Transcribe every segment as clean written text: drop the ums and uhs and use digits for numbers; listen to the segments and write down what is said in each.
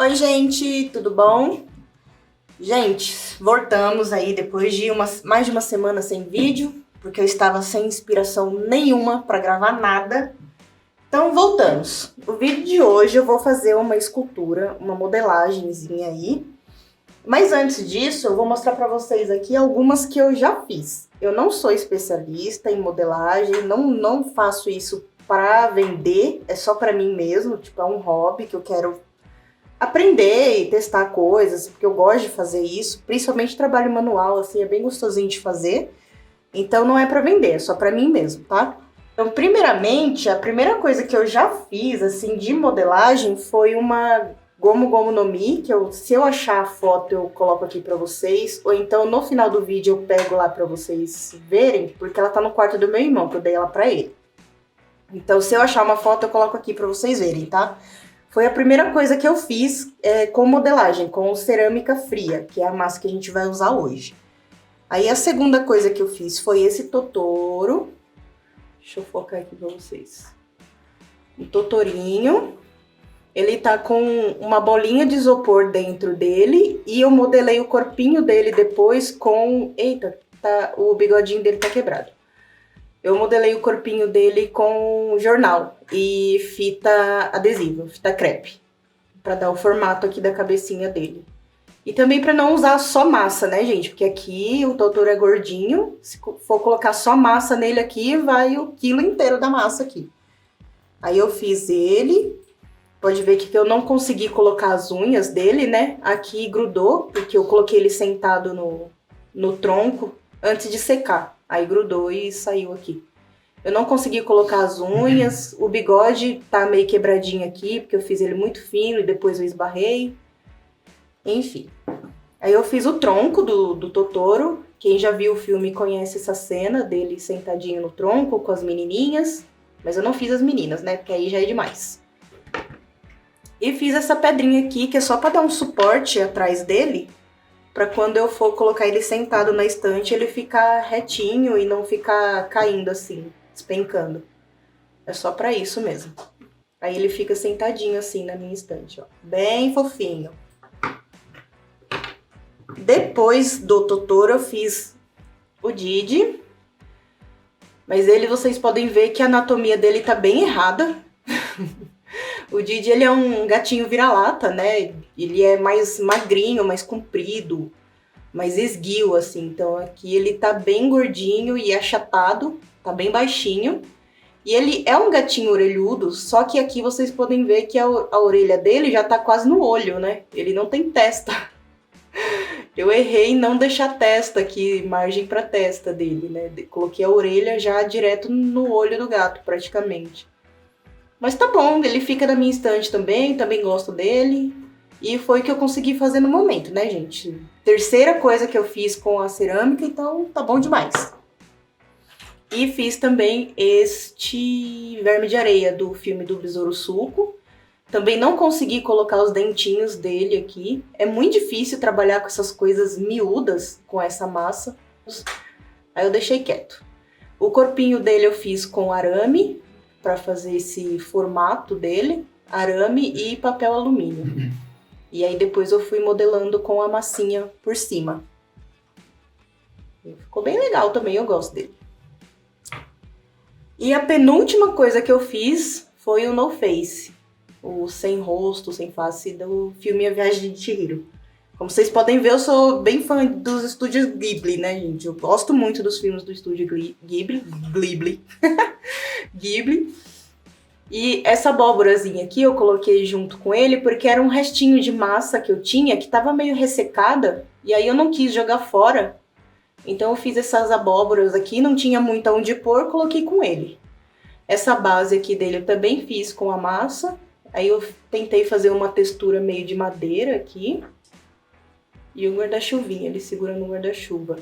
Oi, gente, tudo bom? Gente, voltamos aí depois de mais de uma semana sem vídeo, porque eu estava sem inspiração nenhuma para gravar nada. Então, voltamos. O vídeo de hoje eu vou fazer uma escultura, uma modelagemzinha aí. Mas antes disso, eu vou mostrar para vocês aqui algumas que eu já fiz. Eu não sou especialista em modelagem, não faço isso para vender, é só para mim mesmo, tipo, é um hobby que eu quero aprender e testar coisas, porque eu gosto de fazer isso, principalmente trabalho manual, assim, é bem gostosinho de fazer. Então não é para vender, é só para mim mesmo, tá? Então, primeiramente, a primeira coisa que eu já fiz, assim, de modelagem foi uma Gomu Gomu no Mi, que se eu achar a foto eu coloco aqui pra vocês, ou então no final do vídeo eu pego lá pra vocês verem, porque ela tá no quarto do meu irmão, que eu dei ela pra ele. Então, se eu achar uma foto eu coloco aqui pra vocês verem, tá? Foi a primeira coisa que eu fiz com modelagem, com cerâmica fria, que é a massa que a gente vai usar hoje. Aí a segunda coisa que eu fiz foi esse Totoro. Deixa eu focar aqui pra vocês. Um Totorinho. Ele tá com uma bolinha de isopor dentro dele e eu modelei o corpinho dele depois com... Eita, o bigodinho dele tá quebrado. Eu modelei o corpinho dele com jornal e fita adesiva, fita crepe, para dar o formato aqui da cabecinha dele. E também para não usar só massa, né, gente? Porque aqui o Totoro é gordinho, se for colocar só massa nele aqui, vai o quilo inteiro da massa aqui. Aí eu fiz ele, pode ver que eu não consegui colocar as unhas dele, né? Aqui grudou, porque eu coloquei ele sentado no tronco antes de secar. Aí grudou e saiu aqui. Eu não consegui colocar as unhas, o bigode tá meio quebradinho aqui, porque eu fiz ele muito fino e depois eu esbarrei. Enfim. Aí eu fiz o tronco do Totoro. Quem já viu o filme conhece essa cena dele sentadinho no tronco com as menininhas. Mas eu não fiz as meninas, né? Porque aí já é demais. E fiz essa pedrinha aqui, que é só pra dar um suporte atrás dele, pra quando eu for colocar ele sentado na estante, ele ficar retinho e não ficar caindo assim, despencando. É só pra isso mesmo. Aí ele fica sentadinho assim na minha estante, ó. Bem fofinho. Depois do Totoro eu fiz o Didi. Mas vocês podem ver que a anatomia dele tá bem errada. O Didi, ele é um gatinho vira-lata, né? Ele é mais magrinho, mais comprido, mais esguio, assim. Então aqui ele tá bem gordinho e achatado, tá bem baixinho. E ele é um gatinho orelhudo, só que aqui vocês podem ver que a orelha dele já tá quase no olho, né? Ele não tem testa. Eu errei em não deixar testa aqui, margem pra testa dele, né? Coloquei a orelha já direto no olho do gato, praticamente. Mas tá bom, ele fica na minha estante também gosto dele. E foi o que eu consegui fazer no momento, né, gente? Terceira coisa que eu fiz com a cerâmica, então tá bom demais. E fiz também este verme de areia do filme do Besouro Suco. Também não consegui colocar os dentinhos dele aqui. É muito difícil trabalhar com essas coisas miúdas, com essa massa. Aí eu deixei quieto. O corpinho dele eu fiz com arame, para fazer esse formato dele, arame e papel alumínio. E aí depois eu fui modelando com a massinha por cima. Ficou bem legal também, eu gosto dele. E a penúltima coisa que eu fiz foi o No Face, o sem rosto, sem face do filme A Viagem de Chihiro. Como vocês podem ver, eu sou bem fã dos estúdios Ghibli, né, gente? Eu gosto muito dos filmes do estúdio Ghibli. Ghibli. E essa abóborazinha aqui eu coloquei junto com ele porque era um restinho de massa que eu tinha que tava meio ressecada e aí eu não quis jogar fora. Então eu fiz essas abóboras aqui, não tinha muito onde pôr, coloquei com ele. Essa base aqui dele eu também fiz com a massa. Aí eu tentei fazer uma textura meio de madeira aqui. E o guarda-chuvinha, ele segurando o guarda-chuva.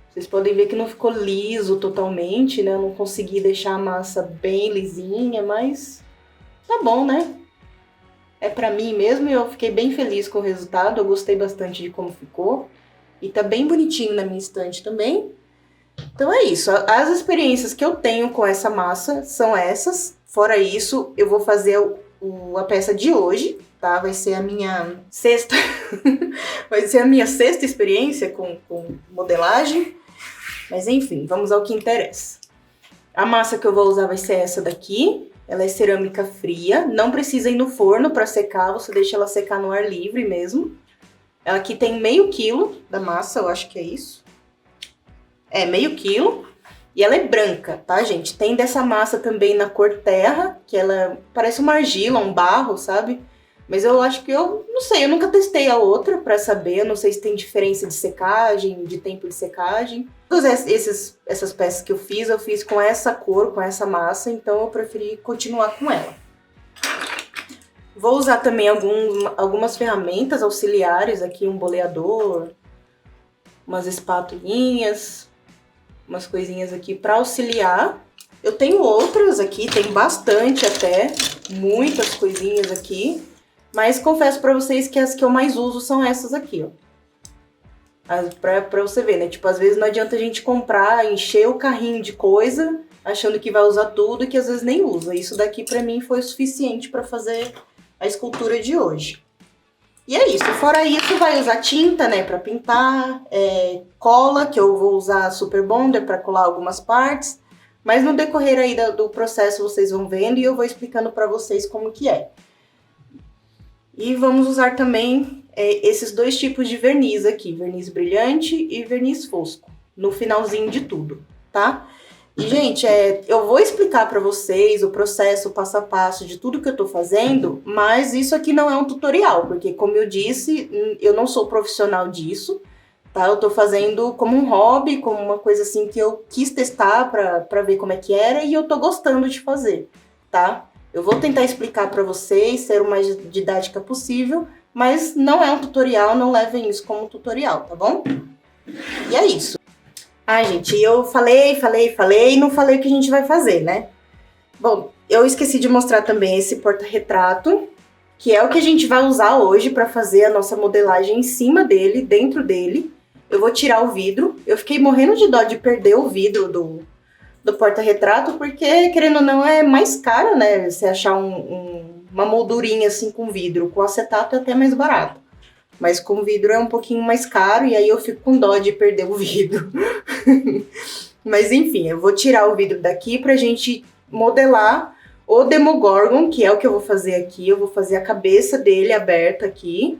Vocês podem ver que não ficou liso totalmente, né? Eu não consegui deixar a massa bem lisinha, mas tá bom, né? É pra mim mesmo e eu fiquei bem feliz com o resultado. Eu gostei bastante de como ficou. E tá bem bonitinho na minha estante também. Então é isso. As experiências que eu tenho com essa massa são essas. Fora isso, eu vou fazer a peça de hoje, tá? Vai ser a minha sexta... vai ser a minha sexta experiência com modelagem. Mas enfim, vamos ao que interessa. A massa que eu vou usar vai ser essa daqui. Ela é cerâmica fria, não precisa ir no forno para secar, você deixa ela secar no ar livre mesmo. Ela aqui tem meio quilo da massa, eu acho que é isso. É, meio quilo. E ela é branca, tá, gente? Tem dessa massa também na cor terra, que ela parece uma argila, um barro, sabe? Mas eu acho que eu não sei, eu nunca testei a outra pra saber, eu não sei se tem diferença de secagem, de tempo de secagem. Todas essas peças que eu fiz com essa cor, com essa massa, então eu preferi continuar com ela. Vou usar também algumas ferramentas auxiliares aqui, um boleador, umas espatulinhas, umas coisinhas aqui pra auxiliar. Eu tenho outras aqui, tem bastante até, muitas coisinhas aqui. Mas confesso pra vocês que as que eu mais uso são essas aqui, ó. Pra você ver, né? Tipo, às vezes não adianta a gente comprar, encher o carrinho de coisa, achando que vai usar tudo e que às vezes nem usa. Isso daqui pra mim foi o suficiente pra fazer a escultura de hoje. E é isso. Fora isso, vai usar tinta, né? Pra pintar, cola, que eu vou usar Super Bonder pra colar algumas partes. Mas no decorrer aí do processo vocês vão vendo e eu vou explicando pra vocês como que é. E vamos usar também esses dois tipos de verniz aqui, verniz brilhante e verniz fosco, no finalzinho de tudo, tá? E, gente, eu vou explicar pra vocês o processo, o passo a passo de tudo que eu tô fazendo, mas isso aqui não é um tutorial, porque, como eu disse, eu não sou profissional disso, tá? Eu tô fazendo como um hobby, como uma coisa assim que eu quis testar pra ver como é que era e eu tô gostando de fazer, tá? Eu vou tentar explicar pra vocês, ser o mais didática possível, mas não é um tutorial, não levem isso como tutorial, tá bom? E é isso. Ai, gente, eu falei e não falei o que a gente vai fazer, né? Bom, eu esqueci de mostrar também esse porta-retrato, que é o que a gente vai usar hoje pra fazer a nossa modelagem em cima dele, dentro dele. Eu vou tirar o vidro. Eu fiquei morrendo de dó de perder o vidro do porta-retrato, porque, querendo ou não, é mais caro, né? Você achar uma moldurinha assim com vidro. Com acetato é até mais barato. Mas com vidro é um pouquinho mais caro e aí eu fico com dó de perder o vidro. Mas enfim, eu vou tirar o vidro daqui pra gente modelar o Demogorgon, que é o que eu vou fazer aqui. Eu vou fazer a cabeça dele aberta aqui.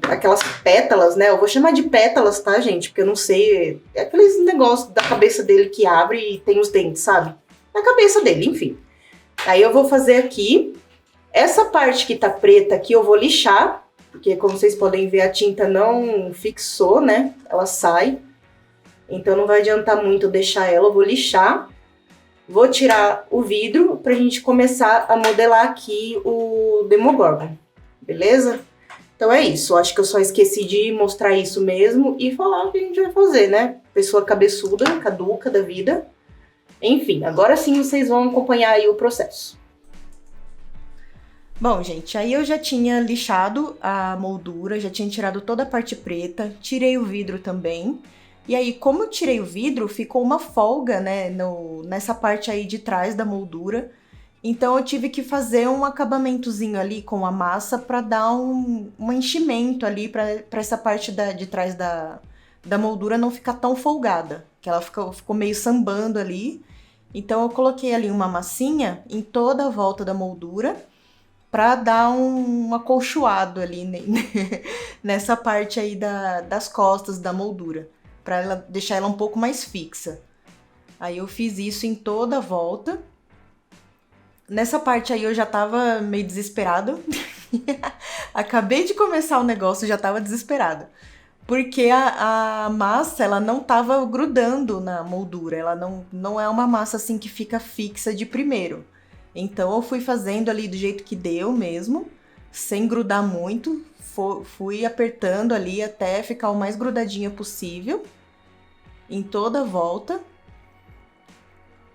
Aquelas pétalas, né? Eu vou chamar de pétalas, tá, gente? Porque eu não sei. É aqueles negócios da cabeça dele que abre e tem os dentes, sabe? Na cabeça dele, enfim. Aí eu vou fazer aqui. Essa parte que tá preta aqui eu vou lixar. Porque, como vocês podem ver, a tinta não fixou, né? Ela sai. Então não vai adiantar muito deixar ela. Eu vou lixar. Vou tirar o vidro pra gente começar a modelar aqui o Demogorgon. Beleza? Então é isso, eu acho que eu só esqueci de mostrar isso mesmo e falar o que a gente vai fazer, né? Pessoa cabeçuda, caduca da vida. Enfim, agora sim vocês vão acompanhar aí o processo. Bom, gente, aí eu já tinha lixado a moldura, já tinha tirado toda a parte preta, tirei o vidro também. E aí, como eu tirei o vidro, ficou uma folga, né, nessa parte aí de trás da moldura. Então eu tive que fazer um acabamentozinho ali com a massa para dar um enchimento ali para essa parte de trás da moldura não ficar tão folgada, que ela ficou meio sambando ali. Então eu coloquei ali uma massinha em toda a volta da moldura para dar um acolchoado ali nessa parte aí das costas da moldura, para deixar ela um pouco mais fixa. Aí eu fiz isso em toda a volta. Nessa parte aí eu já tava meio desesperada. Acabei de começar o negócio e já tava desesperada. Porque a massa, ela não tava grudando na moldura. Ela não é uma massa assim que fica fixa de primeiro. Então eu fui fazendo ali do jeito que deu mesmo, sem grudar muito. Fui apertando ali até ficar o mais grudadinha possível em toda a volta,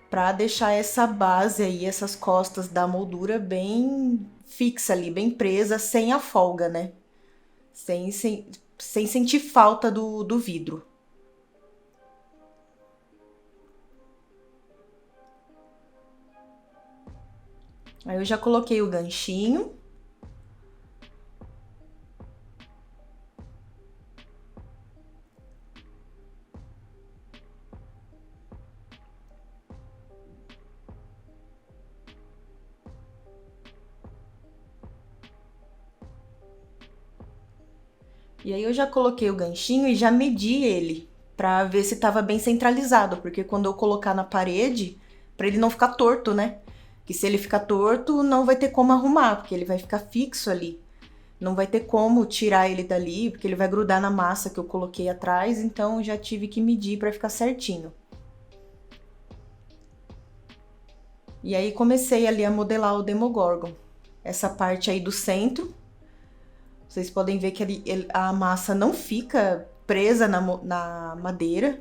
para deixar essa base aí, essas costas da moldura bem fixa ali, bem presa, sem a folga, né? Sem sentir falta do vidro. Aí eu já coloquei o ganchinho. E aí eu já coloquei o ganchinho e já medi ele pra ver se tava bem centralizado, porque quando eu colocar na parede, pra ele não ficar torto, né? Que se ele ficar torto, não vai ter como arrumar, porque ele vai ficar fixo ali. Não vai ter como tirar ele dali, porque ele vai grudar na massa que eu coloquei atrás, então já tive que medir pra ficar certinho. E aí comecei ali a modelar o Demogorgon. Essa parte aí do centro, vocês podem ver que a massa não fica presa na madeira.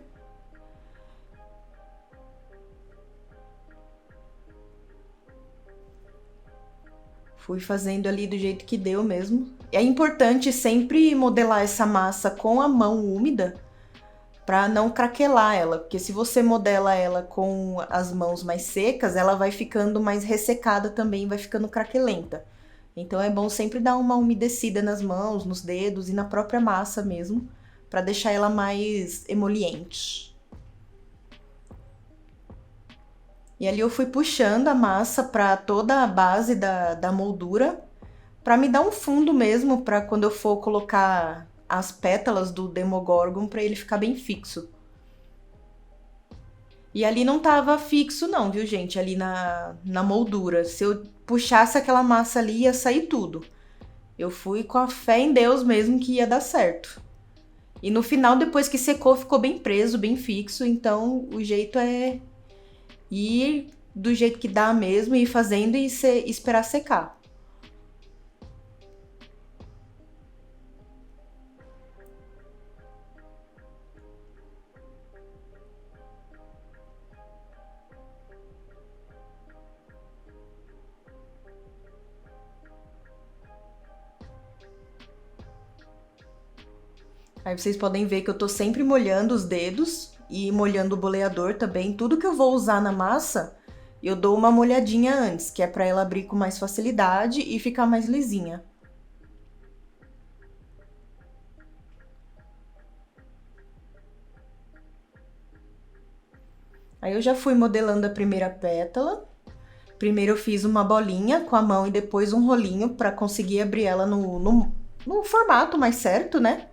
Fui fazendo ali do jeito que deu mesmo. É importante sempre modelar essa massa com a mão úmida para não craquelar ela, porque se você modela ela com as mãos mais secas, ela vai ficando mais ressecada também, vai ficando craquelenta. Então é bom sempre dar uma umedecida nas mãos, nos dedos e na própria massa mesmo, para deixar ela mais emoliente. E ali eu fui puxando a massa para toda a base da moldura, para me dar um fundo mesmo, para quando eu for colocar as pétalas do Demogorgon, para ele ficar bem fixo. E ali não tava fixo não, viu, gente? Ali na moldura. Se eu puxasse aquela massa ali, ia sair tudo. Eu fui com a fé em Deus mesmo que ia dar certo. E no final, depois que secou, ficou bem preso, bem fixo. Então, o jeito é ir do jeito que dá mesmo, ir fazendo e esperar secar. Aí vocês podem ver que eu tô sempre molhando os dedos e molhando o boleador também. Tudo que eu vou usar na massa, eu dou uma molhadinha antes, que é pra ela abrir com mais facilidade e ficar mais lisinha. Aí eu já fui modelando a primeira pétala. Primeiro eu fiz uma bolinha com a mão e depois um rolinho pra conseguir abrir ela no formato mais certo, né?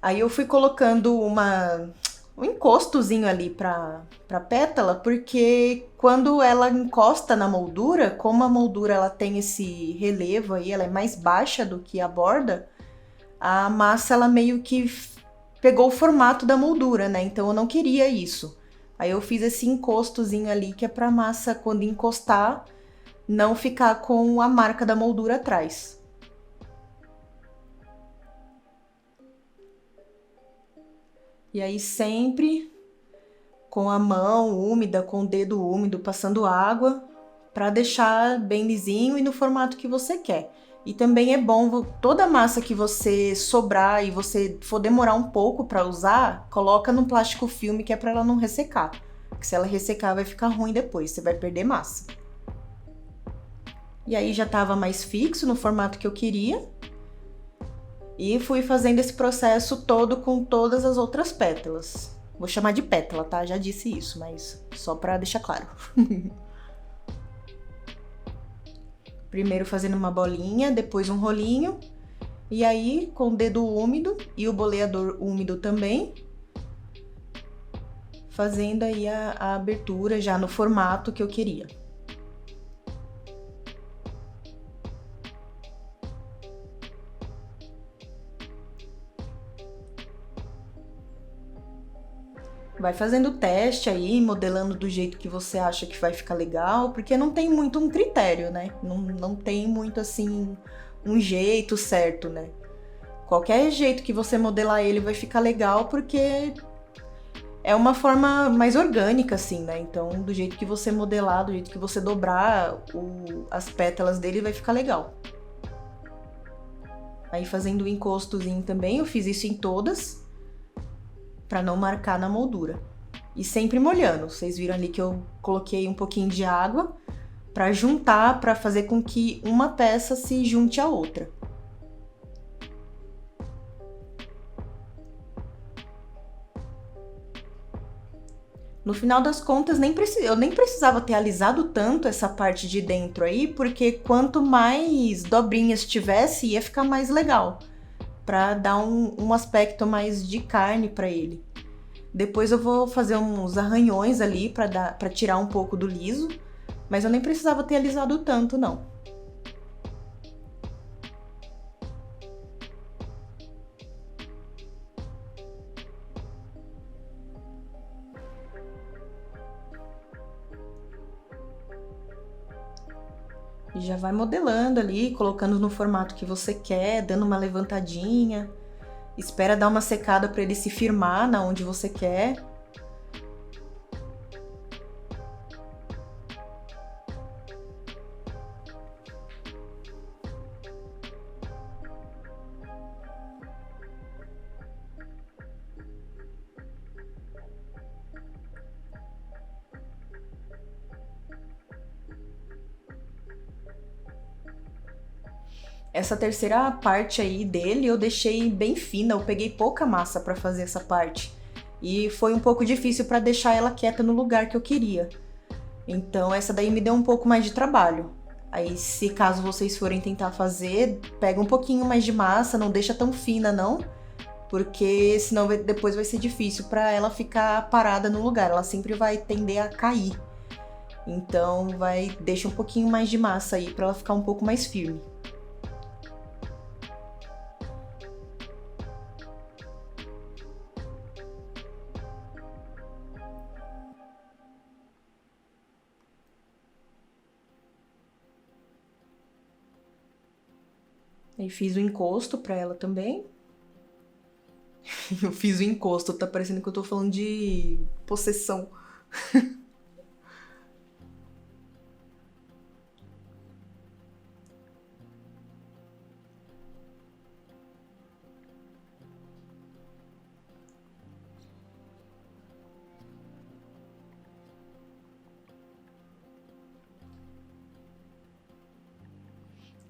Aí eu fui colocando um encostozinho ali pra pétala, porque quando ela encosta na moldura, como a moldura ela tem esse relevo aí, ela é mais baixa do que a borda, a massa ela meio que pegou o formato da moldura, né? Então eu não queria isso. Aí eu fiz esse encostozinho ali, que é pra massa, quando encostar, não ficar com a marca da moldura atrás. E aí sempre com a mão úmida, com o dedo úmido, passando água, para deixar bem lisinho e no formato que você quer. E também é bom, toda massa que você sobrar e você for demorar um pouco para usar, coloca no plástico filme, que é para ela não ressecar. Porque se ela ressecar vai ficar ruim depois, você vai perder massa. E aí já estava mais fixo no formato que eu queria. E fui fazendo esse processo todo com todas as outras pétalas. Vou chamar de pétala, tá? Já disse isso, mas só pra deixar claro. Primeiro fazendo uma bolinha, depois um rolinho. E aí, com o dedo úmido e o boleador úmido também, fazendo aí a abertura já no formato que eu queria. Vai fazendo o teste aí, modelando do jeito que você acha que vai ficar legal, porque não tem muito um critério, né? Não tem muito assim um jeito certo, né? Qualquer jeito que você modelar ele vai ficar legal, porque é uma forma mais orgânica, assim, né? Então, do jeito que você modelar, do jeito que você dobrar as pétalas dele, vai ficar legal. Aí fazendo o encostozinho também, eu fiz isso em todas, para não marcar na moldura. E sempre molhando. Vocês viram ali que eu coloquei um pouquinho de água para juntar, para fazer com que uma peça se junte à outra. No final das contas, eu nem precisava ter alisado tanto essa parte de dentro aí, porque quanto mais dobrinhas tivesse, ia ficar mais legal, para dar um aspecto mais de carne para ele. Depois eu vou fazer uns arranhões ali para tirar um pouco do liso, mas eu nem precisava ter alisado tanto, não. E já vai modelando ali, colocando no formato que você quer, dando uma levantadinha. Espera dar uma secada para ele se firmar na onde você quer. Essa terceira parte aí dele eu deixei bem fina, eu peguei pouca massa para fazer essa parte. E foi um pouco difícil para deixar ela quieta no lugar que eu queria. Então essa daí me deu um pouco mais de trabalho. Aí se caso vocês forem tentar fazer, pega um pouquinho mais de massa, não deixa tão fina não, porque senão depois vai ser difícil para ela ficar parada no lugar, ela sempre vai tender a cair. Então deixa um pouquinho mais de massa aí para ela ficar um pouco mais firme. Aí fiz o encosto pra ela também. Eu fiz o encosto, tá parecendo que eu tô falando de possessão.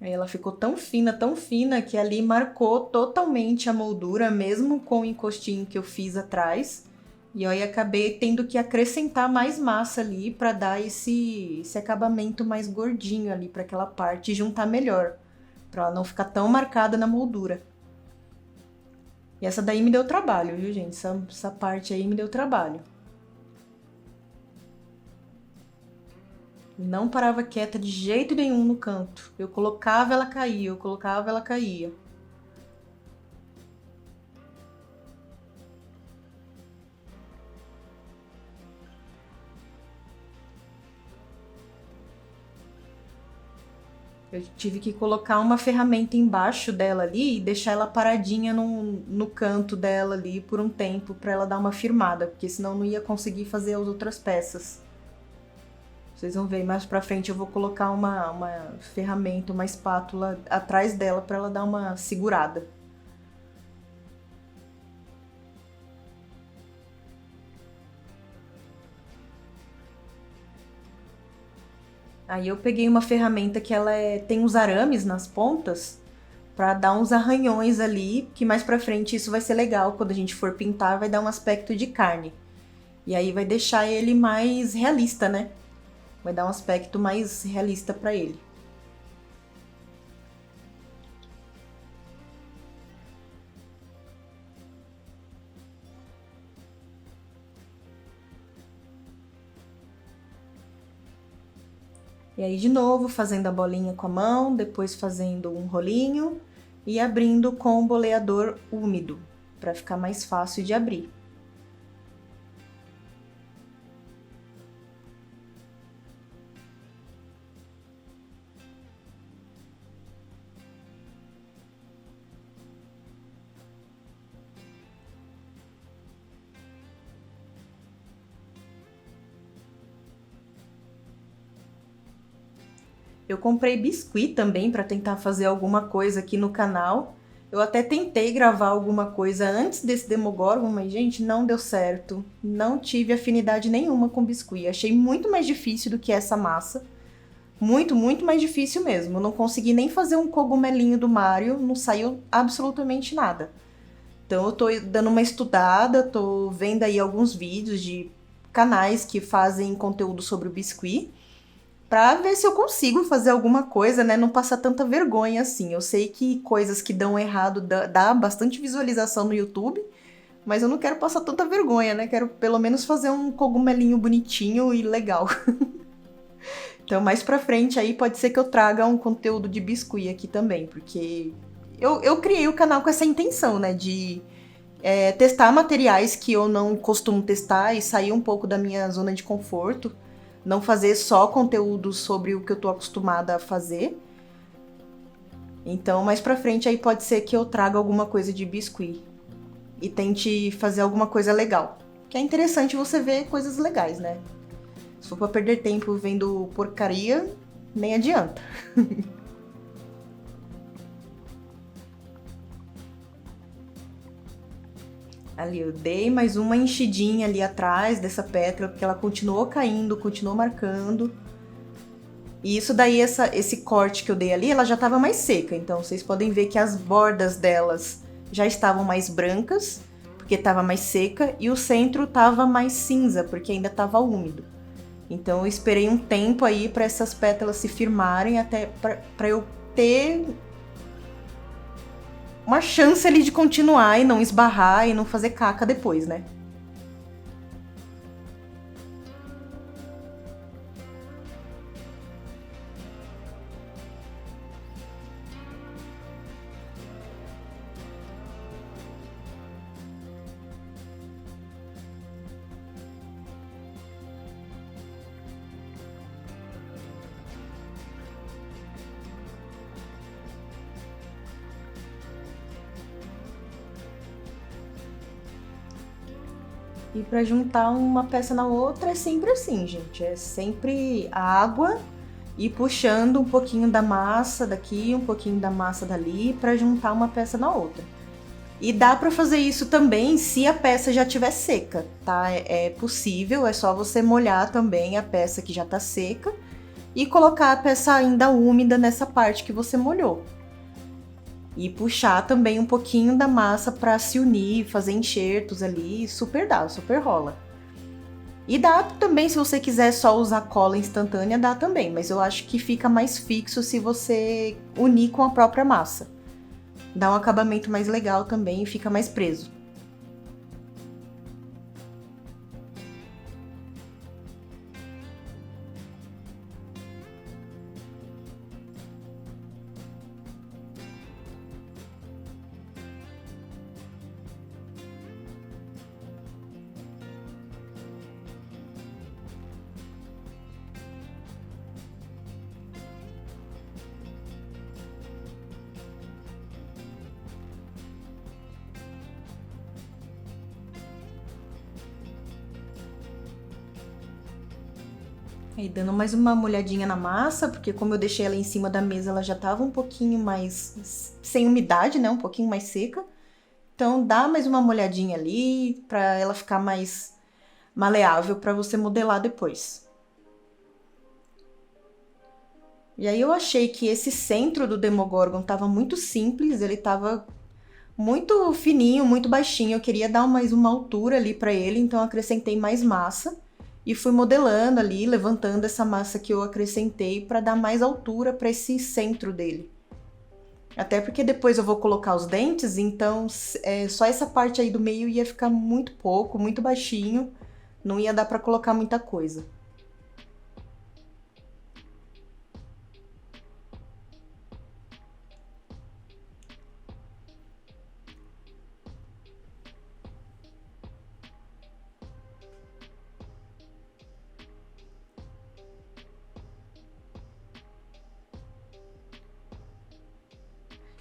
Aí ela ficou tão fina, que ali marcou totalmente a moldura, mesmo com o encostinho que eu fiz atrás. E aí acabei tendo que acrescentar mais massa ali para dar esse acabamento mais gordinho ali para aquela parte e juntar melhor, para ela não ficar tão marcada na moldura. E essa daí me deu trabalho, viu, gente? Essa parte aí me deu trabalho. Não parava quieta de jeito nenhum no canto. Eu colocava, ela caía, eu colocava, ela caía. Eu tive que colocar uma ferramenta embaixo dela ali e deixar ela paradinha no canto dela ali por um tempo para ela dar uma firmada, porque senão não ia conseguir fazer as outras peças. Vocês vão ver mais pra frente, eu vou colocar uma ferramenta, uma espátula atrás dela para ela dar uma segurada. Aí eu peguei uma ferramenta que tem uns arames nas pontas para dar uns arranhões ali, que mais pra frente isso vai ser legal, quando a gente for pintar vai dar um aspecto de carne. E aí vai deixar ele mais realista, né? Vai dar um aspecto mais realista para ele. E aí, de novo, fazendo a bolinha com a mão, depois fazendo um rolinho e abrindo com o boleador úmido, para ficar mais fácil de abrir. Eu comprei biscuit também para tentar fazer alguma coisa aqui no canal. Eu até tentei gravar alguma coisa antes desse Demogorgon, mas, gente, não deu certo. Não tive afinidade nenhuma com biscuit. Achei muito mais difícil do que essa massa. Muito, muito mais difícil mesmo. Eu não consegui nem fazer um cogumelinho do Mario, não saiu absolutamente nada. Então eu tô dando uma estudada, tô vendo aí alguns vídeos de canais que fazem conteúdo sobre o biscuit, pra ver se eu consigo fazer alguma coisa, né? Não passar tanta vergonha assim. Eu sei que coisas que dão errado dá bastante visualização no YouTube, mas eu não quero passar tanta vergonha, né? Quero pelo menos fazer um cogumelinho bonitinho e legal. Então, mais pra frente aí pode ser que eu traga um conteúdo de biscuit aqui também, porque eu criei o canal com essa intenção, né? De testar materiais que eu não costumo testar e sair um pouco da minha zona de conforto. Não fazer só conteúdo sobre o que eu tô acostumada a fazer. Então, mais pra frente aí pode ser que eu traga alguma coisa de biscuit e tente fazer alguma coisa legal. Que é interessante você ver coisas legais, né? Se for pra perder tempo vendo porcaria, nem adianta. Ali eu dei mais uma enchidinha ali atrás dessa pétala, porque ela continuou caindo, continuou marcando. E isso daí, esse corte que eu dei ali, ela já estava mais seca. Então vocês podem ver que as bordas delas já estavam mais brancas, porque estava mais seca, e o centro estava mais cinza, porque ainda estava úmido. Então eu esperei um tempo aí para essas pétalas se firmarem, até para eu ter uma chance ali de continuar e não esbarrar e não fazer caca depois, né? E para juntar uma peça na outra é sempre assim, gente. É sempre a água e puxando um pouquinho da massa daqui, um pouquinho da massa dali para juntar uma peça na outra. E dá para fazer isso também se a peça já estiver seca, tá? É possível, é só você molhar também a peça que já tá seca e colocar a peça ainda úmida nessa parte que você molhou. E puxar também um pouquinho da massa para se unir, fazer enxertos ali, super dá, super rola. E dá também, se você quiser só usar cola instantânea, dá também, mas eu acho que fica mais fixo se você unir com a própria massa. Dá um acabamento mais legal também e fica mais preso. Aí dando mais uma molhadinha na massa, porque como eu deixei ela em cima da mesa, ela já tava um pouquinho mais sem umidade, né? Um pouquinho mais seca. Então dá mais uma molhadinha ali pra ela ficar mais maleável pra você modelar depois. E aí eu achei que esse centro do Demogorgon tava muito simples, ele tava muito fininho, muito baixinho. Eu queria dar mais uma altura ali pra ele, então eu acrescentei mais massa e fui modelando ali, levantando essa massa que eu acrescentei pra dar mais altura pra esse centro dele. Até porque depois eu vou colocar os dentes, então só essa parte aí do meio ia ficar muito pouco, muito baixinho, não ia dar pra colocar muita coisa.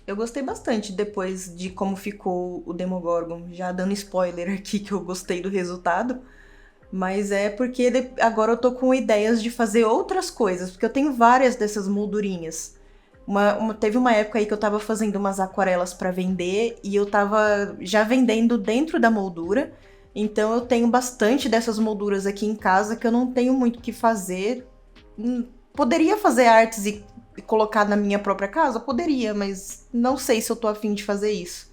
Eu gostei bastante depois de como ficou o Demogorgon, já dando spoiler aqui que eu gostei do resultado, mas é porque agora eu tô com ideias de fazer outras coisas, porque eu tenho várias dessas moldurinhas. Teve uma época aí que eu tava fazendo umas aquarelas pra vender e eu tava já vendendo dentro da moldura, então eu tenho bastante dessas molduras aqui em casa que eu não tenho muito o que fazer. Poderia fazer artes e colocar na minha própria casa? Poderia, mas não sei se eu tô afim de fazer isso.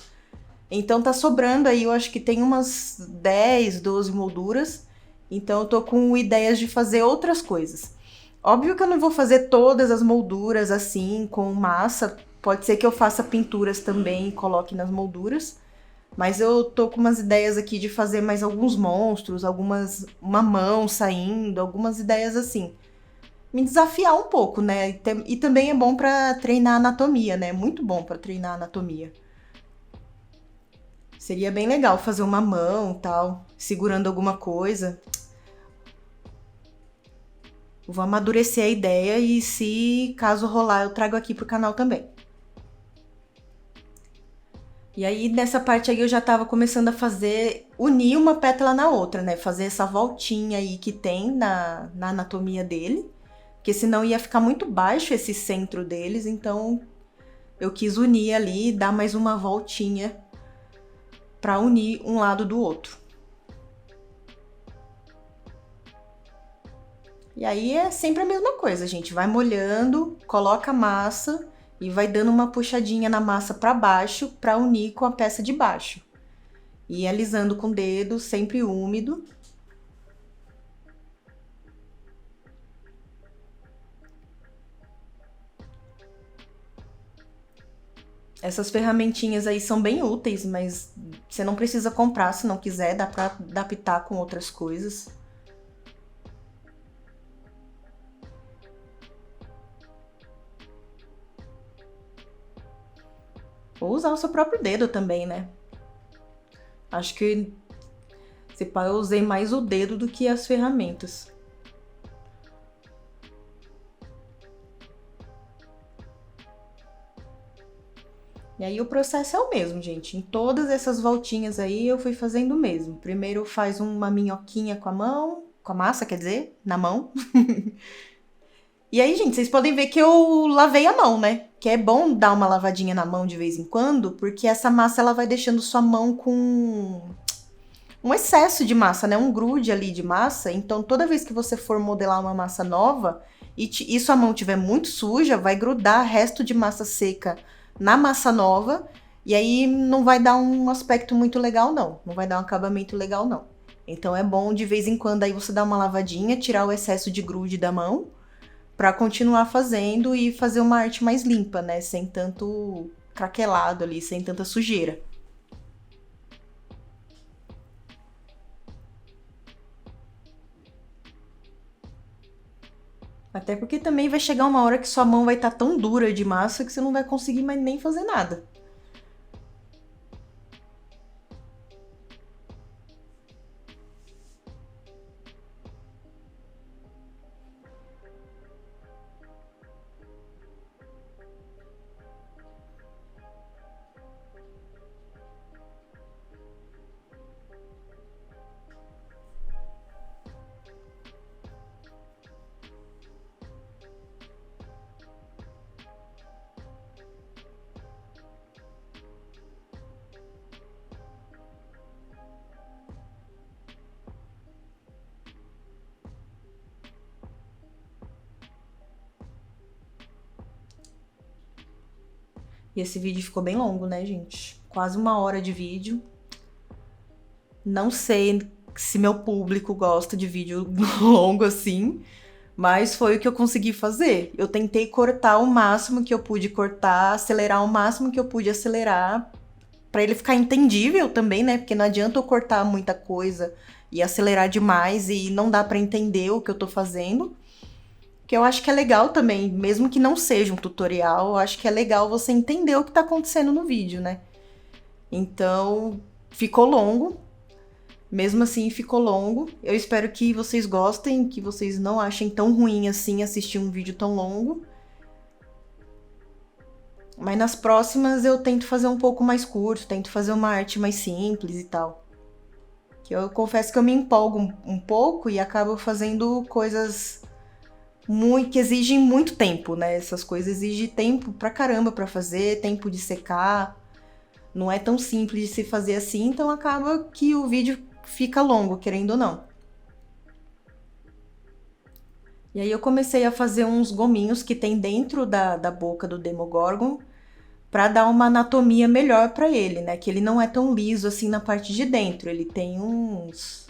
Então tá sobrando aí, eu acho que tem umas 10, 12 molduras. Então eu tô com ideias de fazer outras coisas. Óbvio que eu não vou fazer todas as molduras assim, com massa. Pode ser que eu faça pinturas também e coloque nas molduras. Mas eu tô com umas ideias aqui de fazer mais alguns monstros, uma mão saindo, algumas ideias assim. Me desafiar um pouco, né? E também é bom pra treinar anatomia, né? Muito bom pra treinar anatomia. Seria bem legal fazer uma mão, tal, segurando alguma coisa. Vou amadurecer a ideia e se caso rolar eu trago aqui pro canal também. E aí nessa parte aí eu já tava começando a unir uma pétala na outra, né? Fazer essa voltinha aí que tem na anatomia dele. Porque senão ia ficar muito baixo esse centro deles, então eu quis unir ali, dar mais uma voltinha para unir um lado do outro. E aí é sempre a mesma coisa, gente. Vai molhando, coloca a massa e vai dando uma puxadinha na massa para baixo para unir com a peça de baixo. E alisando com o dedo, sempre úmido. Essas ferramentinhas aí são bem úteis, mas você não precisa comprar se não quiser, dá pra adaptar com outras coisas. Ou usar o seu próprio dedo também, né? Acho que eu usei mais o dedo do que as ferramentas. E aí o processo é o mesmo, gente. Em todas essas voltinhas aí eu fui fazendo o mesmo. Primeiro faz uma minhoquinha com a mão, com a massa, quer dizer, na mão. E aí, gente, vocês podem ver que eu lavei a mão, né? Que é bom dar uma lavadinha na mão de vez em quando, porque essa massa ela vai deixando sua mão com um excesso de massa, né? Um grude ali de massa. Então, toda vez que você for modelar uma massa nova e sua mão estiver muito suja, vai grudar resto de massa seca na massa nova. E aí não vai dar um aspecto muito legal, não. Não vai dar um acabamento legal, não. Então, é bom de vez em quando aí você dar uma lavadinha, tirar o excesso de grude da mão, para continuar fazendo e fazer uma arte mais limpa, né? Sem tanto craquelado ali, sem tanta sujeira. Até porque também vai chegar uma hora que sua mão vai estar tão dura de massa que você não vai conseguir mais nem fazer nada. E esse vídeo ficou bem longo, né, gente? Quase 1 hora de vídeo. Não sei se meu público gosta de vídeo longo assim, mas foi o que eu consegui fazer. Eu tentei cortar o máximo que eu pude cortar, acelerar o máximo que eu pude acelerar, pra ele ficar entendível também, né? Porque não adianta eu cortar muita coisa e acelerar demais e não dá pra entender o que eu tô fazendo. Que eu acho que é legal também, mesmo que não seja um tutorial, eu acho que é legal você entender o que tá acontecendo no vídeo, né? Então, ficou longo. Mesmo assim, ficou longo. Eu espero que vocês gostem, que vocês não achem tão ruim assim assistir um vídeo tão longo. Mas nas próximas eu tento fazer um pouco mais curto, tento fazer uma arte mais simples e tal. Que eu confesso que eu me empolgo um pouco e acabo fazendo coisas que exigem muito tempo, né? Essas coisas exigem tempo pra caramba pra fazer, tempo de secar. Não é tão simples de se fazer assim, então acaba que o vídeo fica longo, querendo ou não. E aí eu comecei a fazer uns gominhos que tem dentro da boca do Demogorgon pra dar uma anatomia melhor pra ele, né? Que ele não é tão liso assim na parte de dentro. Ele tem umas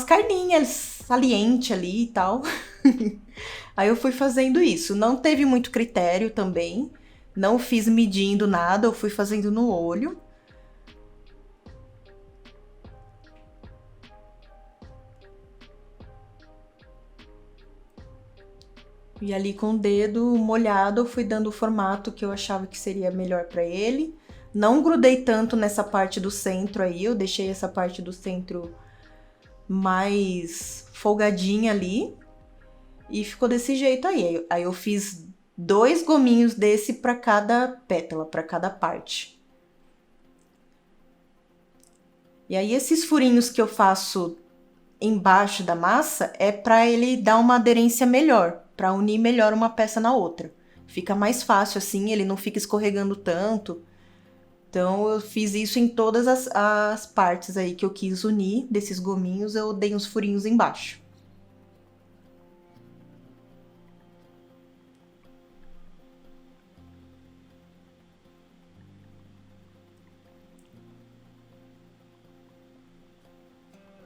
carninhas salientes ali e tal. Aí eu fui fazendo isso. Não teve muito critério também. Não fiz medindo nada, eu fui fazendo no olho. E ali com o dedo molhado eu fui dando o formato que eu achava que seria melhor pra ele. Não grudei tanto nessa parte do centro aí, eu deixei essa parte do centro mais folgadinha ali. E ficou desse jeito aí. Aí eu fiz 2 gominhos desse pra cada pétala, pra cada parte. E aí esses furinhos que eu faço embaixo da massa é pra ele dar uma aderência melhor, pra unir melhor uma peça na outra. Fica mais fácil assim, ele não fica escorregando tanto. Então eu fiz isso em todas as partes aí que eu quis unir desses gominhos, eu dei uns furinhos embaixo.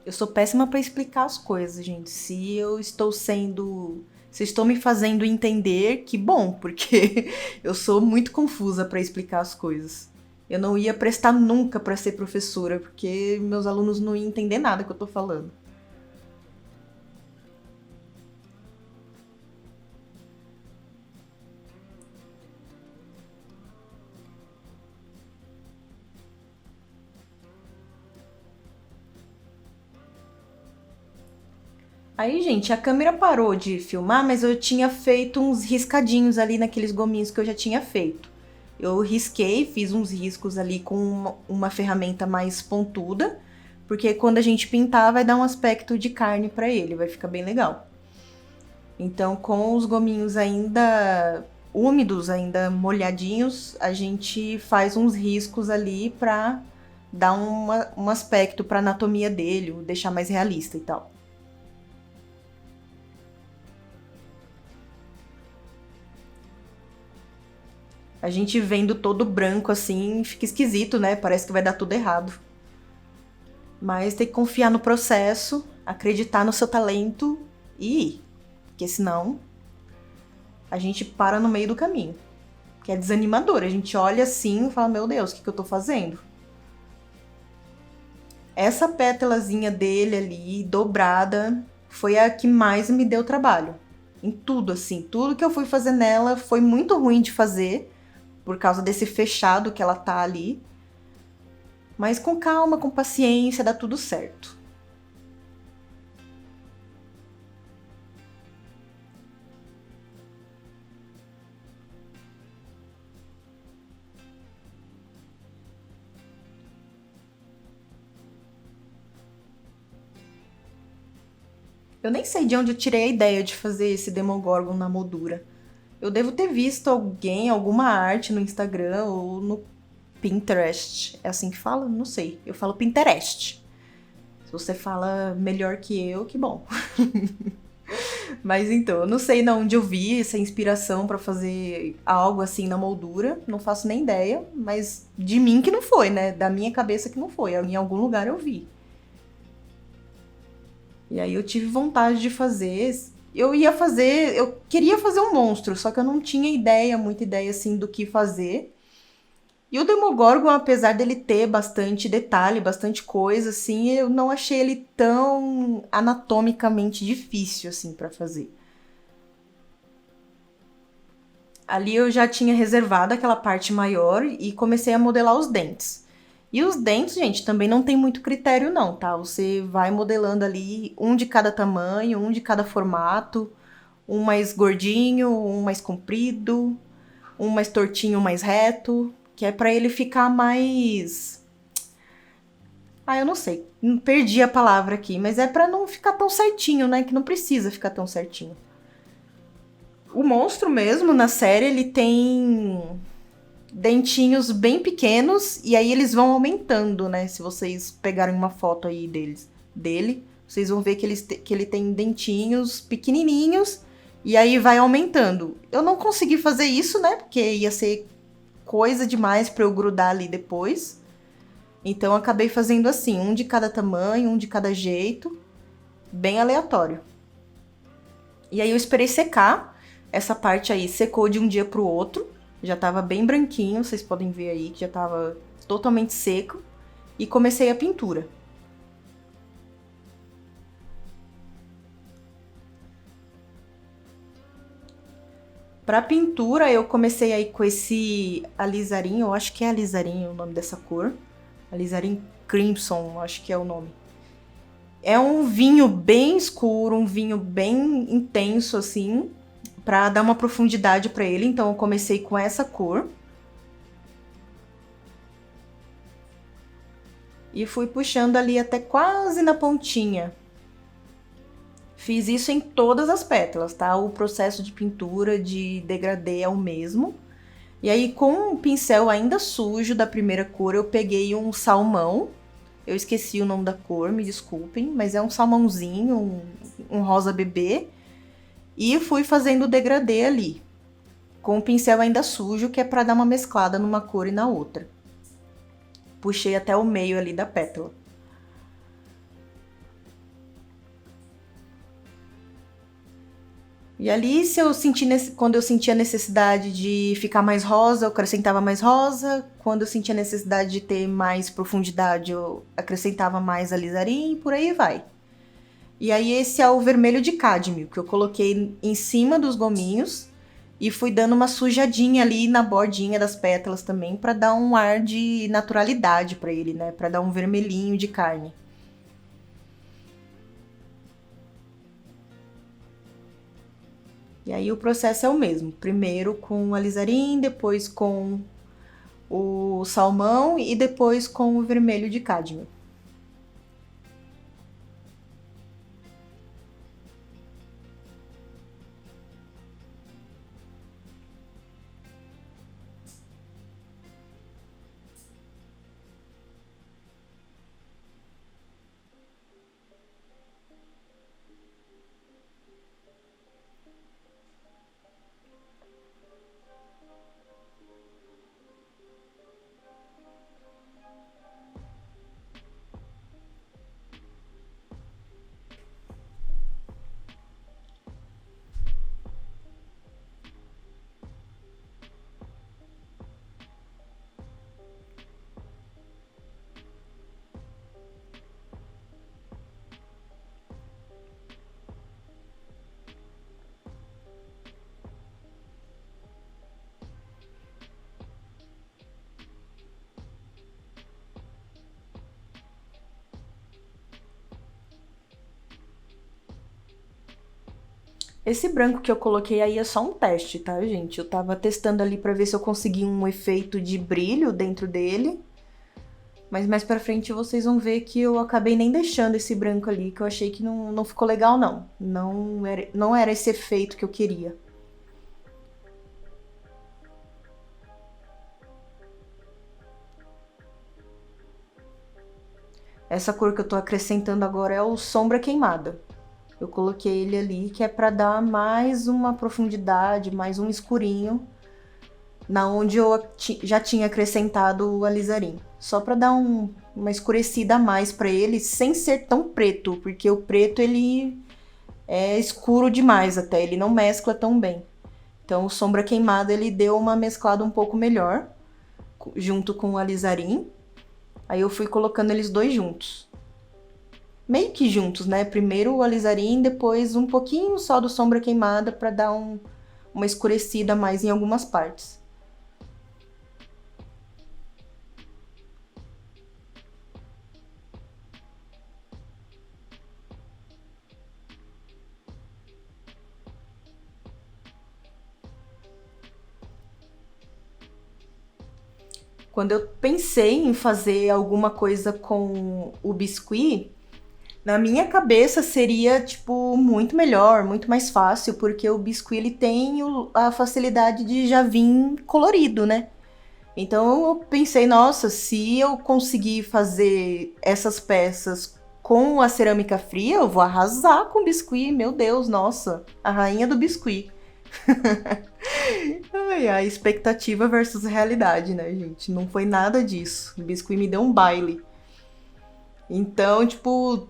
Eu sou péssima pra explicar as coisas, gente. Se eu estou sendo. Se estou me fazendo entender, que bom, porque eu sou muito confusa pra explicar as coisas. Eu não ia prestar nunca pra ser professora, porque meus alunos não iam entender nada que eu tô falando. Aí, gente, a câmera parou de filmar, mas eu tinha feito uns riscadinhos ali naqueles gominhos que eu já tinha feito. Eu risquei, fiz uns riscos ali com uma ferramenta mais pontuda, porque quando a gente pintar vai dar um aspecto de carne pra ele, vai ficar bem legal. Então, com os gominhos ainda úmidos, ainda molhadinhos, a gente faz uns riscos ali pra dar um aspecto pra anatomia dele, deixar mais realista e tal. A gente vendo todo branco assim, fica esquisito, né? Parece que vai dar tudo errado. Mas tem que confiar no processo, acreditar no seu talento e ir. Porque senão a gente para no meio do caminho. Que é desanimador. A gente olha assim e fala: Meu Deus, o que eu tô fazendo? Essa pétalazinha dele ali, dobrada, foi a que mais me deu trabalho. Em tudo, assim. Tudo que eu fui fazer nela foi muito ruim de fazer, por causa desse fechado que ela tá ali. Mas com calma, com paciência, dá tudo certo. Eu nem sei de onde eu tirei a ideia de fazer esse Demogorgon na moldura. Eu devo ter visto alguém, alguma arte no Instagram ou no Pinterest. É assim que fala? Não sei. Eu falo Pinterest. Se você fala melhor que eu, que bom. Mas então, eu não sei de onde eu vi essa inspiração pra fazer algo assim na moldura. Não faço nem ideia, mas de mim que não foi, né? Da minha cabeça que não foi. Em algum lugar eu vi. E aí eu tive vontade de fazer. Eu queria fazer um monstro, só que eu não tinha ideia, muita ideia assim do que fazer. E o Demogorgon, apesar dele ter bastante detalhe, bastante coisa, assim, eu não achei ele tão anatomicamente difícil, assim, pra fazer. Ali eu já tinha reservado aquela parte maior e comecei a modelar os dentes. E os dentes, gente, também não tem muito critério não, tá? Você vai modelando ali um de cada tamanho, um de cada formato, um mais gordinho, um mais comprido, um mais tortinho, um mais reto, que é pra ele ficar mais. Ah, eu não sei, perdi a palavra aqui, mas é pra não ficar tão certinho, né? Que não precisa ficar tão certinho. O monstro mesmo, na série, ele tem dentinhos bem pequenos e aí eles vão aumentando, né? Se vocês pegarem uma foto aí dele, Vocês vão ver que ele tem dentinhos pequenininhos e aí vai aumentando. Eu não consegui fazer isso, né? Porque ia ser coisa demais para eu grudar ali depois. Então, eu acabei fazendo assim, um de cada tamanho, um de cada jeito, bem aleatório. E aí eu esperei secar. Essa parte aí secou de um dia pro outro. Já tava bem branquinho, vocês podem ver aí que já tava totalmente seco. E comecei a pintura. Pra pintura, eu comecei aí com esse alizarinho, eu acho que é alizarinho o nome dessa cor. Alizarin Crimson, acho que é o nome. É um vinho bem escuro, um vinho bem intenso, assim, pra dar uma profundidade pra ele. Então, eu comecei com essa cor. E fui puxando ali até quase na pontinha. Fiz isso em todas as pétalas, tá? O processo de pintura, de degradê é o mesmo. E aí, com o pincel ainda sujo da primeira cor, eu peguei um salmão. Eu esqueci o nome da cor, me desculpem, mas é um salmãozinho, um rosa bebê. E fui fazendo o degradê ali, com o pincel ainda sujo, que é pra dar uma mesclada numa cor e na outra. Puxei até o meio ali da pétala. E ali, quando eu sentia a necessidade de ficar mais rosa, eu acrescentava mais rosa. Quando eu sentia a necessidade de ter mais profundidade, eu acrescentava mais alizarim e por aí vai. E aí esse é o vermelho de cádmio, que eu coloquei em cima dos gominhos e fui dando uma sujadinha ali na bordinha das pétalas também, para dar um ar de naturalidade para ele, né? Para dar um vermelhinho de carne. E aí o processo é o mesmo. Primeiro com o alizarim, depois com o salmão e depois com o vermelho de cádmio. Esse branco que eu coloquei aí é só um teste, tá, gente? Eu tava testando ali pra ver se eu conseguia um efeito de brilho dentro dele. Mas mais pra frente vocês vão ver que eu acabei nem deixando esse branco ali, que eu achei que não ficou legal, não. Não era esse efeito que eu queria. Essa cor que eu tô acrescentando agora é o sombra queimada. Eu coloquei ele ali que é pra dar mais uma profundidade, mais um escurinho, na onde eu já tinha acrescentado o alizarim. Só pra dar uma escurecida a mais pra ele, sem ser tão preto, porque o preto ele é escuro demais até, ele não mescla tão bem. Então o sombra queimada ele deu uma mesclada um pouco melhor, junto com o alizarim. Aí eu fui colocando eles dois juntos. Meio que juntos, né? Primeiro o alizarim, depois um pouquinho só do sombra queimada para dar uma escurecida a mais em algumas partes. Quando eu pensei em fazer alguma coisa com o biscuit, na minha cabeça seria, tipo, muito melhor, muito mais fácil, porque o biscuit ele tem a facilidade de já vir colorido, né? Então eu pensei, nossa, se eu conseguir fazer essas peças com a cerâmica fria, eu vou arrasar com o biscuit. Meu Deus, nossa, a rainha do biscuit. Ai, a expectativa versus realidade, né, gente? Não foi nada disso. O biscuit me deu um baile. Então, tipo,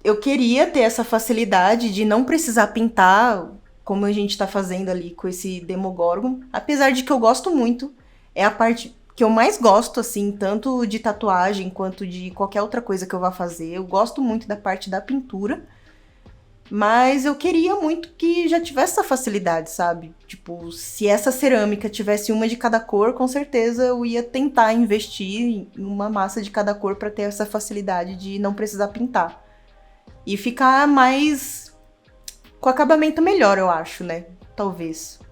eu queria ter essa facilidade de não precisar pintar como a gente tá fazendo ali com esse Demogorgon. Apesar de que eu gosto muito. É a parte que eu mais gosto, assim, tanto de tatuagem quanto de qualquer outra coisa que eu vá fazer. Eu gosto muito da parte da pintura. Mas eu queria muito que já tivesse essa facilidade, sabe? Tipo, se essa cerâmica tivesse uma de cada cor, com certeza eu ia tentar investir em uma massa de cada cor pra ter essa facilidade de não precisar pintar. E ficar mais com acabamento melhor, eu acho, né? Talvez.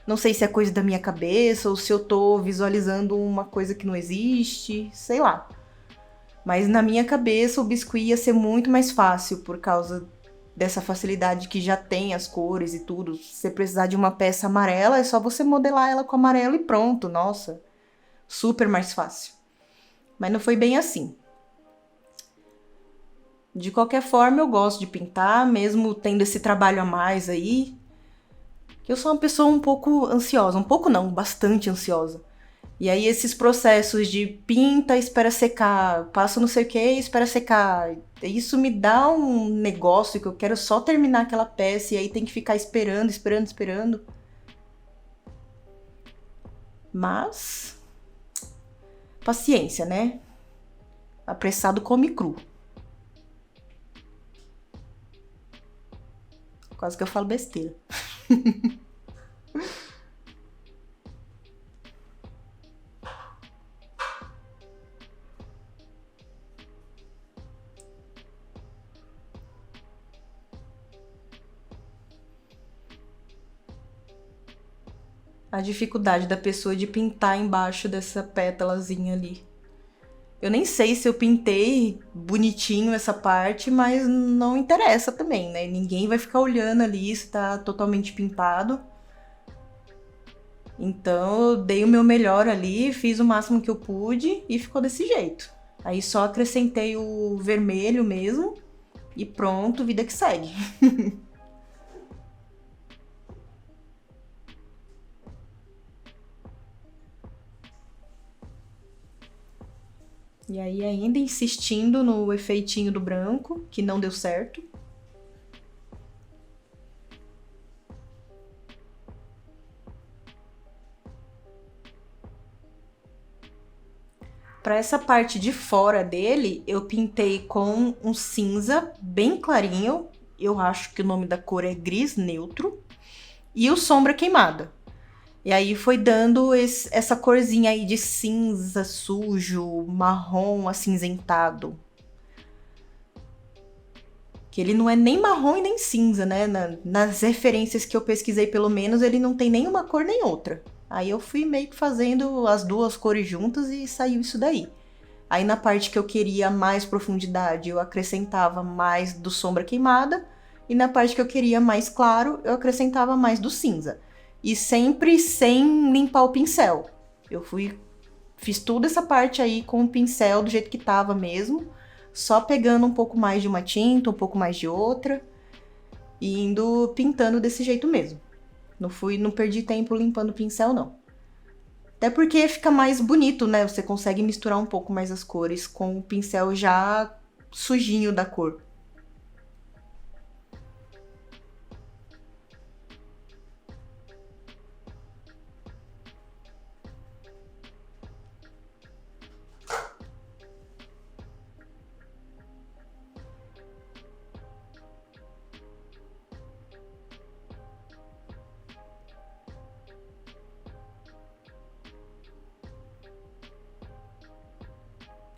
Não sei se é coisa da minha cabeça ou se eu tô visualizando uma coisa que não existe, sei lá. Mas na minha cabeça o biscuit ia ser muito mais fácil por causa dessa facilidade que já tem as cores e tudo. Se você precisar de uma peça amarela, é só você modelar ela com amarelo e pronto. Nossa, super mais fácil. Mas não foi bem assim. De qualquer forma, eu gosto de pintar, mesmo tendo esse trabalho a mais aí. Eu sou uma pessoa um pouco ansiosa. Um pouco não, bastante ansiosa. E aí esses processos de pinta, espera secar, passa não sei o que, espera secar. Isso me dá um negócio que eu quero só terminar aquela peça e aí tem que ficar esperando, esperando, esperando. Mas paciência, né? Apressado come cru. Quase que eu falo besteira. A dificuldade da pessoa de pintar embaixo dessa pétalazinha ali. Eu nem sei se eu pintei bonitinho essa parte, mas não interessa também, né? Ninguém vai ficar olhando ali se tá totalmente pintado. Então eu dei o meu melhor ali, fiz o máximo que eu pude e ficou desse jeito. Aí só acrescentei o vermelho mesmo e pronto, vida que segue. E aí ainda insistindo no efeitinho do branco, que não deu certo. Para essa parte de fora dele, eu pintei com um cinza bem clarinho. Eu acho que o nome da cor é gris neutro. E o sombra queimada. E aí foi dando essa corzinha aí de cinza sujo, marrom acinzentado. Que ele não é nem marrom e nem cinza, né? Nas referências que eu pesquisei, pelo menos, ele não tem nem uma cor nem outra. Aí eu fui meio que fazendo as duas cores juntas e saiu isso daí. Aí na parte que eu queria mais profundidade, eu acrescentava mais do sombra queimada. E na parte que eu queria mais claro, eu acrescentava mais do cinza. E sempre sem limpar o pincel. Fiz toda essa parte aí com o pincel do jeito que tava mesmo. Só pegando um pouco mais de uma tinta, um pouco mais de outra. E indo pintando desse jeito mesmo. Não perdi tempo limpando o pincel, não. Até porque fica mais bonito, né? Você consegue misturar um pouco mais as cores com o pincel já sujinho da cor.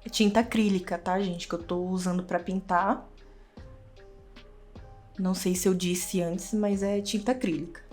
É tinta acrílica, tá, gente? Que eu tô usando pra pintar. Não sei se eu disse antes, mas é tinta acrílica.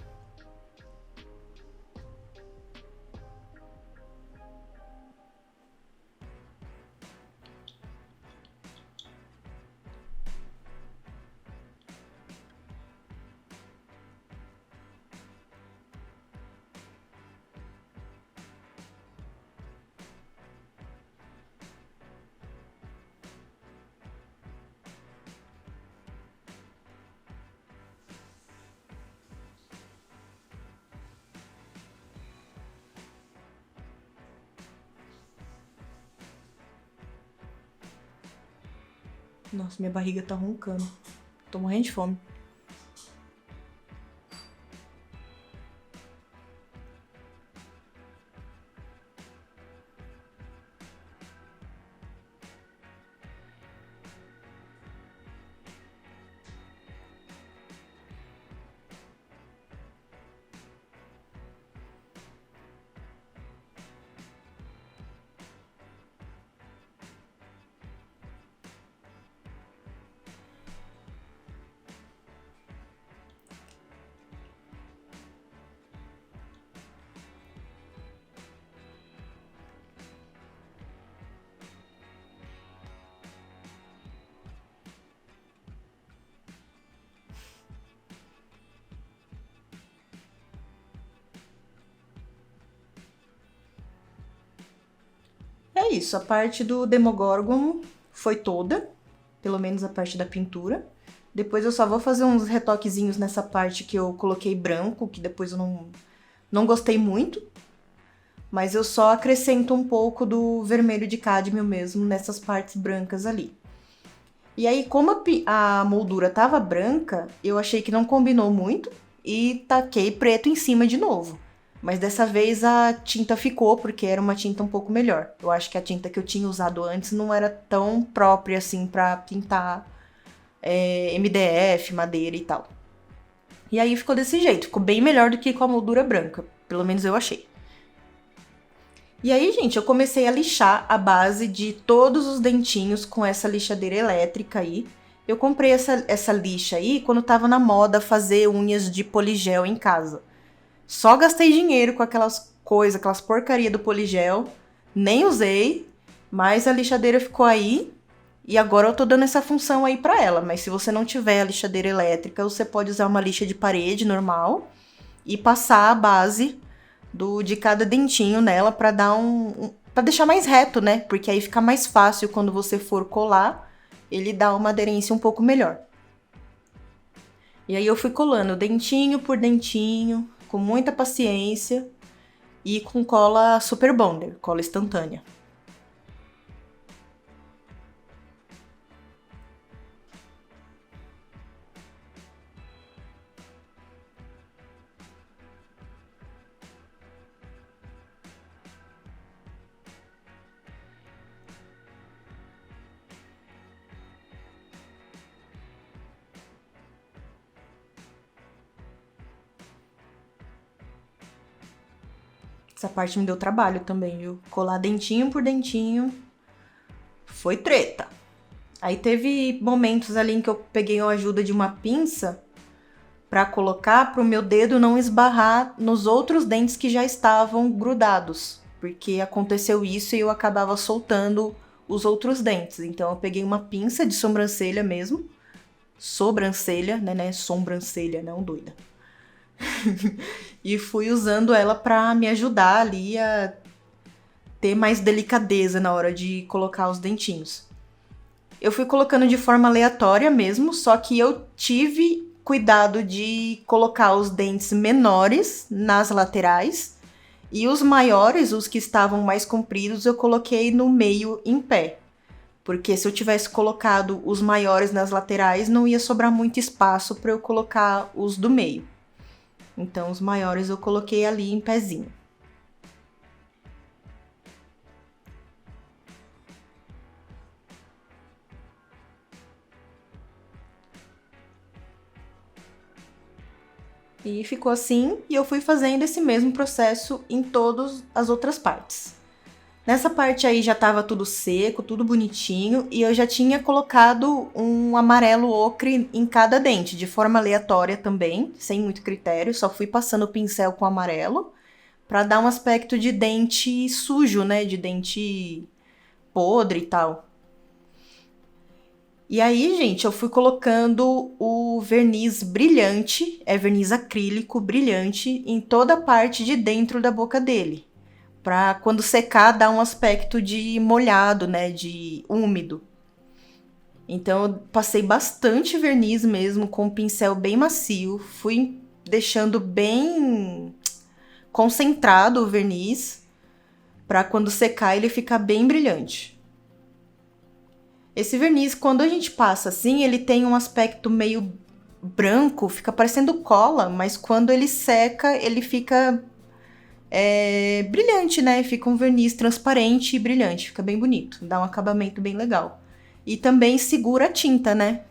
Nossa, minha barriga tá roncando. Tô morrendo de fome. É isso, a parte do Demogorgon foi toda, pelo menos a parte da pintura. Depois eu só vou fazer uns retoquezinhos nessa parte que eu coloquei branco, que depois eu não gostei muito. Mas eu só acrescento um pouco do vermelho de cádmio mesmo nessas partes brancas ali. E aí, como a moldura tava branca, eu achei que não combinou muito e taquei preto em cima de novo. Mas dessa vez a tinta ficou, porque era uma tinta um pouco melhor. Eu acho que a tinta que eu tinha usado antes não era tão própria assim pra pintar MDF, madeira e tal. E aí ficou desse jeito, ficou bem melhor do que com a moldura branca, pelo menos eu achei. E aí, gente, eu comecei a lixar a base de todos os dentinhos com essa lixadeira elétrica aí. Eu comprei essa lixa aí quando tava na moda fazer unhas de poligel em casa. Só gastei dinheiro com aquelas coisas, aquelas porcaria do poligel. Nem usei, mas a lixadeira ficou aí. E agora eu tô dando essa função aí pra ela. Mas se você não tiver a lixadeira elétrica, você pode usar uma lixa de parede normal e passar a base de cada dentinho nela pra dar para deixar mais reto, né? Porque aí fica mais fácil quando você for colar, ele dá uma aderência um pouco melhor. E aí eu fui colando dentinho por dentinho, com muita paciência e com cola Super Bonder, cola instantânea. Essa parte me deu trabalho também, viu? Colar dentinho por dentinho foi treta. Aí teve momentos ali em que eu peguei a ajuda de uma pinça para colocar para o meu dedo não esbarrar nos outros dentes que já estavam grudados, porque aconteceu isso e eu acabava soltando os outros dentes. Então eu peguei uma pinça de sobrancelha mesmo, sobrancelha, né, sobrancelha, não doida. E fui usando ela para me ajudar ali a ter mais delicadeza na hora de colocar os dentinhos. Eu fui colocando de forma aleatória mesmo, só que eu tive cuidado de colocar os dentes menores nas laterais e os maiores, os que estavam mais compridos, eu coloquei no meio em pé. Porque se eu tivesse colocado os maiores nas laterais, não ia sobrar muito espaço para eu colocar os do meio. Então os maiores eu coloquei ali em pezinho. E ficou assim, e eu fui fazendo esse mesmo processo em todas as outras partes. Nessa parte aí já tava tudo seco, tudo bonitinho, e eu já tinha colocado um amarelo ocre em cada dente, de forma aleatória também, sem muito critério, só fui passando o pincel com amarelo, pra dar um aspecto de dente sujo, né, de dente podre e tal. E aí, gente, eu fui colocando o verniz brilhante, é verniz acrílico brilhante, em toda a parte de dentro da boca dele. Pra quando secar, dar um aspecto de molhado, né, de úmido. Então, eu passei bastante verniz mesmo, com um pincel bem macio. Fui deixando bem concentrado o verniz, pra quando secar ele ficar bem brilhante. Esse verniz, quando a gente passa assim, ele tem um aspecto meio branco, fica parecendo cola, mas quando ele seca, ele fica brilhante, né? Fica um verniz transparente e brilhante, fica bem bonito, dá um acabamento bem legal. E também segura a tinta, né?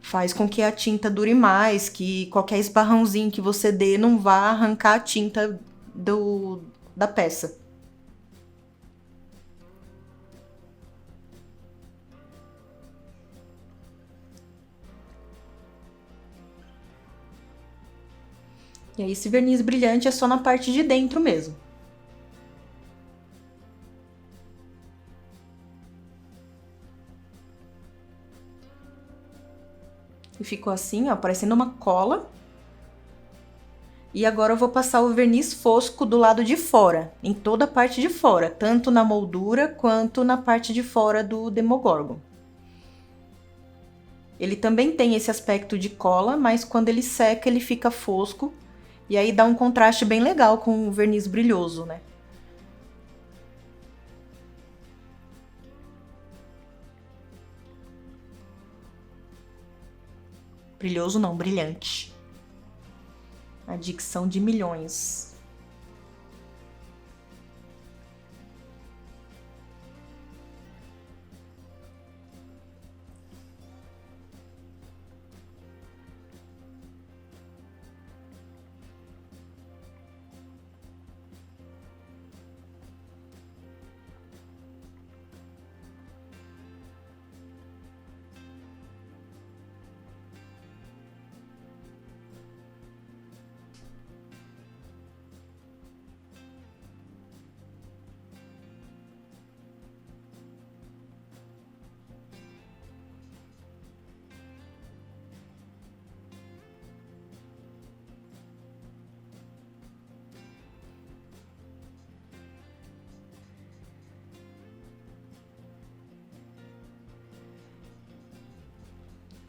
Faz com que a tinta dure mais, que qualquer esbarrãozinho que você dê não vá arrancar a tinta da peça. E aí esse verniz brilhante é só na parte de dentro mesmo. E ficou assim, ó, parecendo uma cola. E agora eu vou passar o verniz fosco do lado de fora, em toda a parte de fora, tanto na moldura quanto na parte de fora do Demogorgon. Ele também tem esse aspecto de cola, mas quando ele seca ele fica fosco. E aí dá um contraste bem legal com o verniz brilhoso, né? Brilhoso não, brilhante. A dicção de milhões.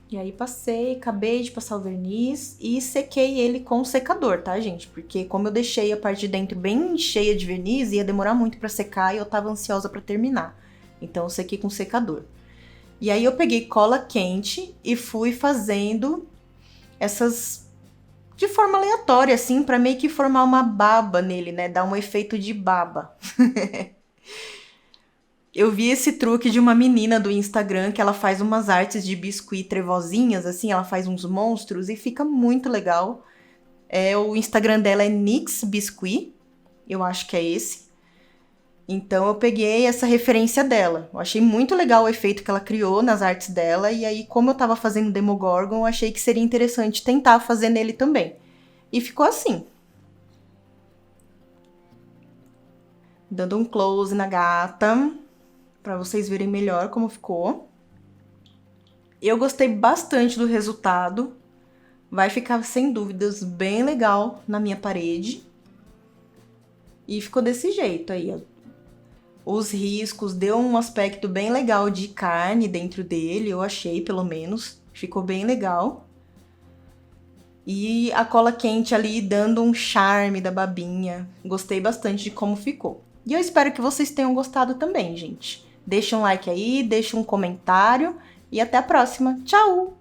E aí passei, acabei de passar o verniz e sequei ele com o secador, tá, gente? Porque como eu deixei a parte de dentro bem cheia de verniz, ia demorar muito pra secar e eu tava ansiosa pra terminar. Então eu sequei com o secador. E aí eu peguei cola quente e fui fazendo essas de forma aleatória, assim, pra meio que formar uma baba nele, né? Dar um efeito de baba. Eu vi esse truque de uma menina do Instagram que ela faz umas artes de biscuit trevozinhas, assim, ela faz uns monstros e fica muito legal. O Instagram dela é Nix Biscuit, eu acho que é esse. Então eu peguei essa referência dela. Eu achei muito legal o efeito que ela criou nas artes dela, e aí, como eu tava fazendo Demogorgon, eu achei que seria interessante tentar fazer nele também. E ficou assim. Dando um close na gata, pra vocês verem melhor como ficou. Eu gostei bastante do resultado. Vai ficar, sem dúvidas, bem legal na minha parede. E ficou desse jeito aí, ó. Os riscos, deu um aspecto bem legal de carne dentro dele, eu achei, pelo menos. Ficou bem legal. E a cola quente ali dando um charme da babinha. Gostei bastante de como ficou. E eu espero que vocês tenham gostado também, gente. Deixa um like aí, deixa um comentário e até a próxima. Tchau!